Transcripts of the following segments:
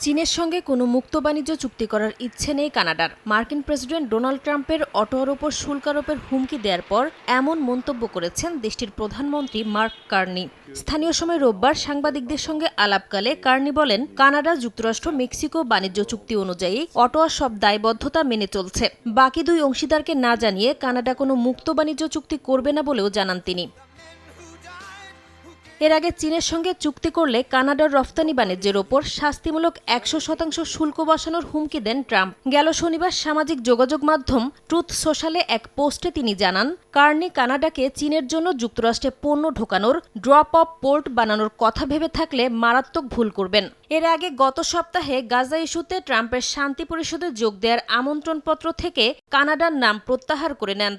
চীনের সঙ্গে কোনো মুক্ত বাণিজ্য চুক্তি করার ইচ্ছে নেই কানাডার। মার্কিন প্রেসিডেন্ট ডোনাল্ড ট্রাম্পের অটোর ওপর শুল্ক আরোপের হুমকি দেওয়ার পর এমন মন্তব্য করেছেন দেশটির প্রধানমন্ত্রী মার্ক কার্নি। স্থানীয় সময় রোববার সাংবাদিকদের সঙ্গে আলাপকালে কার্নি বলেন, কানাডা, যুক্তরাষ্ট্র, মেক্সিকো বাণিজ্য চুক্তি অনুযায়ী অটোয়া সব দায়বদ্ধতা মেনে চলছে। বাকি দুই অংশীদারকে না জানিয়ে কানাডা কোনো মুক্ত বাণিজ্য চুক্তি করবে না বলেও জানান তিনি। এর আগে চীনের সঙ্গে চুক্তি করলে কানাডার রফতানি বাণিজ্যের ওপর শাস্তিমূলক 100% শুল্ক বসানোর হুমকি দেন ট্রাম্প। গেল শনিবার সামাজিক যোগাযোগ মাধ্যম ট্রুথ সোশ্যালে এক পোস্টে তিনি জানান, কার্নি কানাডাকে চীনের জন্য যুক্তরাষ্ট্রে পণ্য ঢোকানোর ড্রপ অফ পোর্ট বানানোর কথা ভেবে থাকলে মারাত্মক ভুল করবেন। এর আগে গত সপ্তাহে গাজা ইস্যুতে ট্রাম্পের শান্তি পরিষদে যোগ দেওয়ার আমন্ত্রণপত্র থেকে কানাডার নাম প্রত্যাহার করে নেন।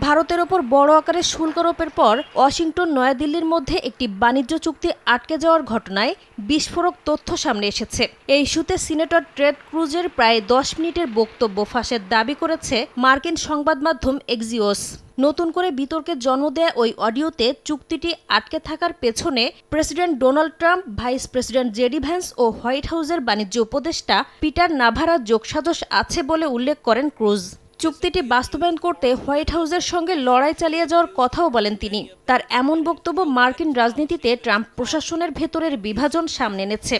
ভারতের ওপর বড় আকারে শুল্ক আরোপের পর ওয়াশিংটন নয়াদিল্লির মধ্যে একটি বাণিজ্য চুক্তি আটকে যাওয়ার ঘটনায় বিস্ফোরক তথ্য সামনে এসেছে। এই ইস্যুতে সিনেটর টেড ক্রুজের প্রায় 10 মিনিটের বক্তব্য ফাঁসের দাবি করেছে মার্কিন সংবাদ মাধ্যম এক্সিওস। নতুন করে বিতর্কের জন্ম দেয়া ওই অডিওতে চুক্তিটি আটকে থাকার পেছনে president Donald Trump, vice president JD Vance ও হোয়াইট হাউসের বাণিজ্য উপদেষ্টা পিটার নাভারার যোগসাজশ আছে বলে উল্লেখ করেন ক্রুজ। চুক্তিটি বাস্তবায়ন করতে হোয়াইট হাউসের সঙ্গে লড়াই চালিয়ে যাওয়ার কথাও বলেন তিনি। তার এমন বক্তব্য মার্কিন রাজনীতিতে ট্রাম্প প্রশাসনের ভেতরের বিভাজন সামনে এনেছে।